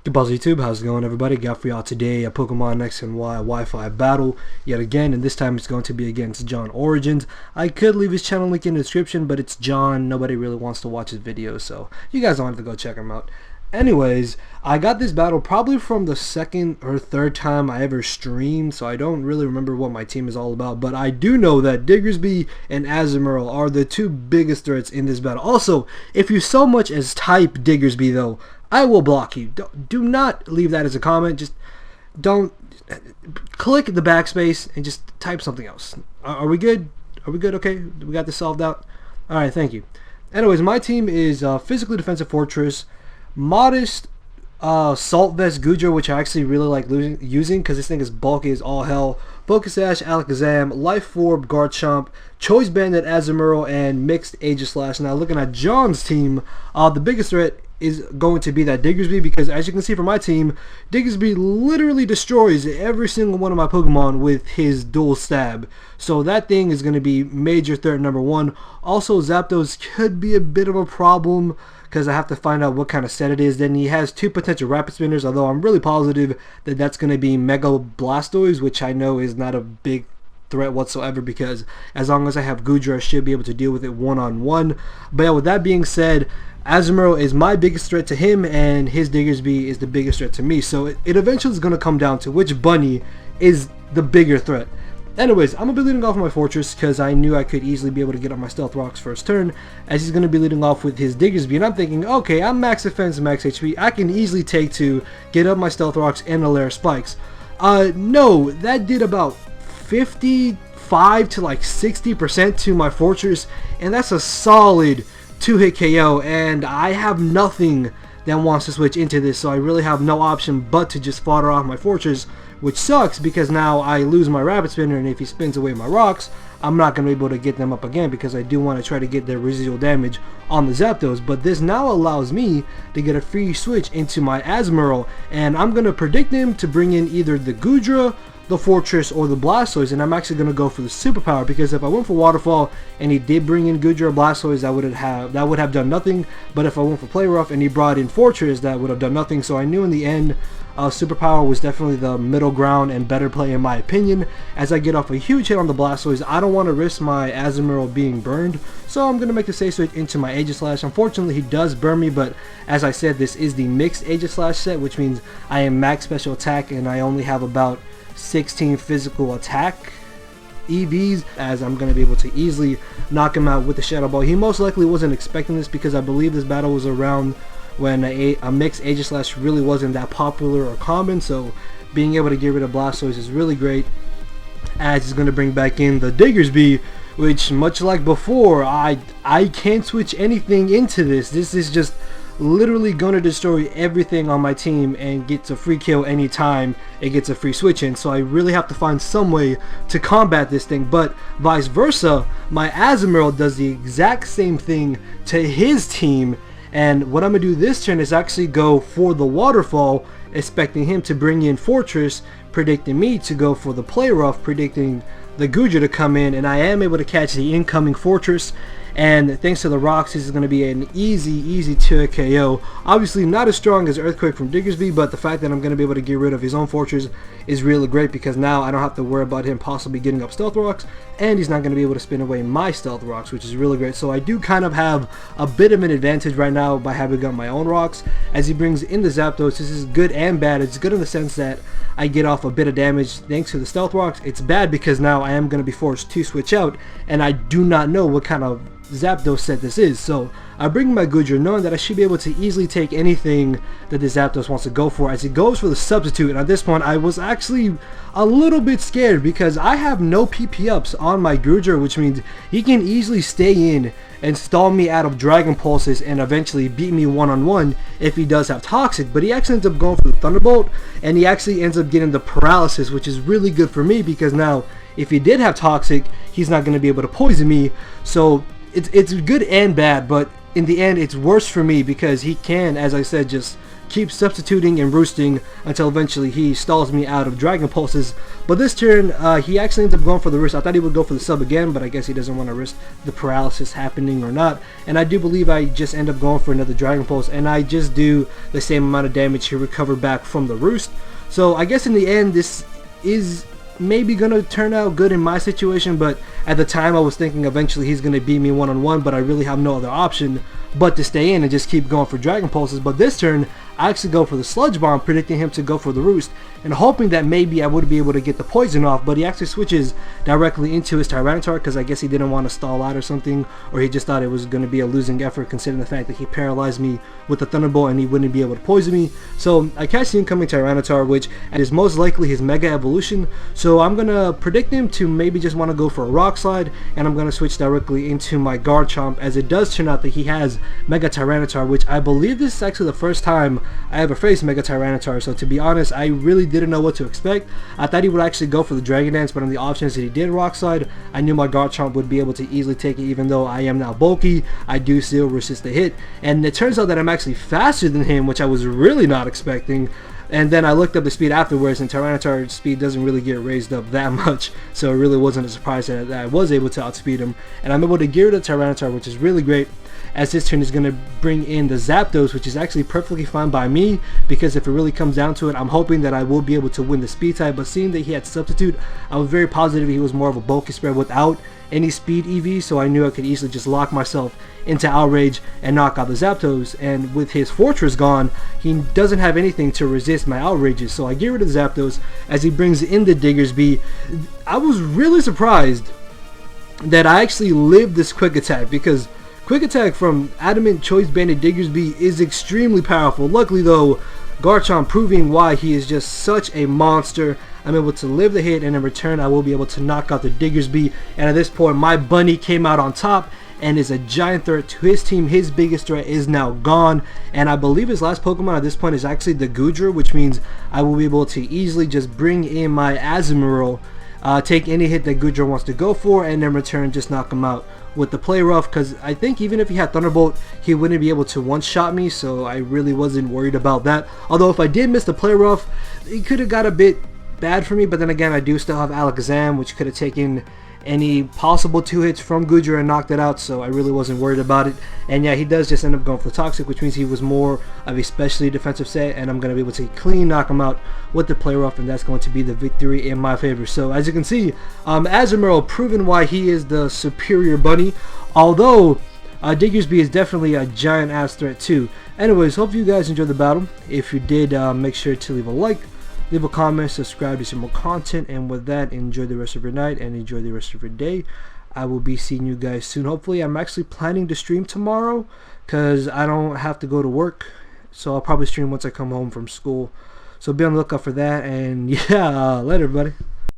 Goodbye YouTube, how's it going everybody? Got for y'all today a Pokemon X and Y Wi-Fi battle yet again, and this time it's going to be against JohnOrigins. I could leave his channel link in the description, but it's John. Nobody really wants to watch his videos, so you guys don't have to go check him out. Anyways, I got this battle probably from the second or third time I ever streamed, so I don't really remember what my team is all about, but I do know that Diggersby and Azumarill are the two biggest threats in this battle. Also, if you so much as type Diggersby though, I will block you. Do not leave that as a comment. Just don't click the backspace and just type something else. Are we good? Are we good? Okay, we got this solved out. All right, thank you. Anyways, my team is physically defensive fortress, modest salt vest Goodra, which I actually really like using because this thing is bulky as all hell. Focus Ash, Alakazam, Life Orb, Garchomp, Choice Bandit, Azumarill, and mixed Aegislash. Now looking at John's team, the biggest threat is going to be that Diggersby, because as you can see from my team, Diggersby literally destroys every single one of my Pokemon with his dual stab. So that thing is going to be major threat number one. Also, Zapdos could be a bit of a problem because I have to find out what kind of set it is. Then he has two potential Rapid Spinners, although I'm really positive that that's going to be Mega Blastoise, which I know is not a big threat whatsoever because as long as I have Goodra, I should be able to deal with it one-on-one. But yeah, with that being said, Azumarill is my biggest threat to him, and his Diggersby is the biggest threat to me. So it eventually is going to come down to which bunny is the bigger threat. Anyways, I'm going to be leading off with my Fortress because I knew I could easily be able to get on my Stealth Rocks first turn, as he's going to be leading off with his Diggersby. And I'm thinking, okay, I'm max defense, max HP. I can easily take to get up my Stealth Rocks and a layer of Spikes. No, that did about 55 to like 60% to my Fortress, and that's a solid 2-hit KO, and I have nothing that wants to switch into this, so I really have no option but to just fodder off my Fortress, which sucks because now I lose my Rapid Spinner, and if he spins away my rocks, I'm not going to be able to get them up again because I do want to try to get their residual damage on the Zapdos. But this now allows me to get a free switch into my Azumarill, and I'm going to predict him to bring in either the Goodra, the Fortress, or the Blastoise, and I'm actually going to go for the superpower because if I went for Waterfall and he did bring in Goodra or Blastoise, that would have done nothing. But if I went for Play Rough and he brought in Fortress, that would have done nothing. So I knew in the end superpower was definitely the middle ground and better play in my opinion. As I get off a huge hit on the Blastoise, I don't want to risk my Azumarill being burned, so I'm going to make the safe switch into my Aegislash. Unfortunately, he does burn me, but as I said, this is the mixed Aegislash set, which means I am max special attack and I only have about 16 physical attack EVs, as I'm going to be able to easily knock him out with the Shadow Ball. He most likely wasn't expecting this because I believe this battle was around when a mixed Aegislash really wasn't that popular or common, so being able to get rid of Blastoise is really great, as he's going to bring back in the Diggersby, which much like before, I can't switch anything into this. This is just literally gonna destroy everything on my team and gets a free kill anytime it gets a free switch in, so I really have to find some way to combat this thing. But vice versa, my Azumarill does the exact same thing to his team, and what I'm gonna do this turn is actually go for the Waterfall, expecting him to bring in Fortress, predicting me to go for the Play Rough, predicting the Goodra to come in, and I am able to catch the incoming Fortress. And thanks to the rocks, this is going to be an easy 2-hit KO. Obviously not as strong as Earthquake from Diggersby, but the fact that I'm going to be able to get rid of his own Fortress is really great because now I don't have to worry about him possibly getting up Stealth Rocks, and he's not going to be able to spin away my Stealth Rocks, which is really great. So I do kind of have a bit of an advantage right now by having got my own rocks. As he brings in the Zapdos, this is good and bad. It's good in the sense that I get off a bit of damage thanks to the Stealth Rocks. It's bad because now I am going to be forced to switch out, and I do not know what kind of Zapdos set this is. So I bring my Goodra knowing that I should be able to easily take anything that the Zapdos wants to go for, as he goes for the substitute. And at this point I was actually a little bit scared because I have no PP ups on my Goodra, which means he can easily stay in and stall me out of Dragon Pulses and eventually beat me one-on-one if he does have Toxic. But he actually ends up going for the Thunderbolt, and he actually ends up getting the Paralysis, which is really good for me because now if he did have Toxic, he's not going to be able to poison me. So it's good and bad, but in the end it's worse for me because he can, as I said, just keep substituting and roosting until eventually he stalls me out of Dragon Pulses. But this turn, he actually ends up going for the roost. I thought he would go for the sub again, but I guess he doesn't want to risk the paralysis happening or not. And I do believe I just end up going for another Dragon Pulse, and I just do the same amount of damage to recover back from the roost. So I guess in the end, this is maybe gonna turn out good in my situation, but at the time I was thinking eventually he's gonna beat me one-on-one, but I really have no other option but to stay in and just keep going for Dragon Pulses. But this turn I actually go for the Sludge Bomb, predicting him to go for the roost and hoping that maybe I would be able to get the poison off, but he actually switches directly into his Tyranitar because I guess he didn't want to stall out or something, or he just thought it was going to be a losing effort considering the fact that he paralyzed me with the Thunderbolt and he wouldn't be able to poison me. So I catch the incoming Tyranitar, which is most likely his Mega Evolution, so I'm going to predict him to maybe just want to go for a Rock Slide, and I'm going to switch directly into my Garchomp, as it does turn out that he has Mega Tyranitar, which I believe this is actually the first time I ever faced Mega Tyranitar. So to be honest, I really didn't know what to expect. I thought he would actually go for the Dragon Dance, but on the options that he did Rock Slide, I knew my Garchomp would be able to easily take it. Even though I am now bulky, I do still resist the hit, and it turns out that I'm actually faster than him, which I was really not expecting. And then I looked up the speed afterwards, and Tyranitar's speed doesn't really get raised up that much, so it really wasn't a surprise that I was able to outspeed him. And I'm able to gear the Tyranitar, which is really great, as this turn is going to bring in the Zapdos, which is actually perfectly fine by me, because if it really comes down to it, I'm hoping that I will be able to win the speed type. But seeing that he had Substitute, I was very positive he was more of a bulky spread without any speed EV, so I knew I could easily just lock myself into Outrage and knock out the Zapdos. And with his Fortress gone, he doesn't have anything to resist my Outrages, so I get rid of the Zapdos as he brings in the Diggersby. I was really surprised that I actually lived this Quick Attack, because Quick Attack from Adamant Choice Banded Diggersby is extremely powerful. Luckily though, Garchomp proving why he is just such a monster, I'm able to live the hit, and in return I will be able to knock out the Diggersby. And at this point my Bunny came out on top and is a giant threat to his team. His biggest threat is now gone, and I believe his last Pokemon at this point is actually the Goodra, which means I will be able to easily just bring in my Azumarill, take any hit that Goodra wants to go for, and in return just knock him out with the Play Rough, because I think even if he had Thunderbolt he wouldn't be able to one-shot me, so I really wasn't worried about that. Although if I did miss the Play Rough, it could have got a bit bad for me, but then again I do still have Alakazam, which could have taken any possible 2 hits from Goodra and knocked it out, so I really wasn't worried about it. And yeah, he does just end up going for the Toxic, which means he was more of a specially defensive set, and I'm going to be able to clean knock him out with the Play Rough, and that's going to be the victory in my favor. So as you can see, Azumarill proven why he is the superior bunny, although Diggersby is definitely a giant ass threat too. Anyways, hope you guys enjoyed the battle. If you did, make sure to leave a like, leave a comment, subscribe to see more content, and with that, enjoy the rest of your night and enjoy the rest of your day. I will be seeing you guys soon. Hopefully, I'm actually planning to stream tomorrow because I don't have to go to work, so I'll probably stream once I come home from school. So be on the lookout for that, and yeah, later everybody.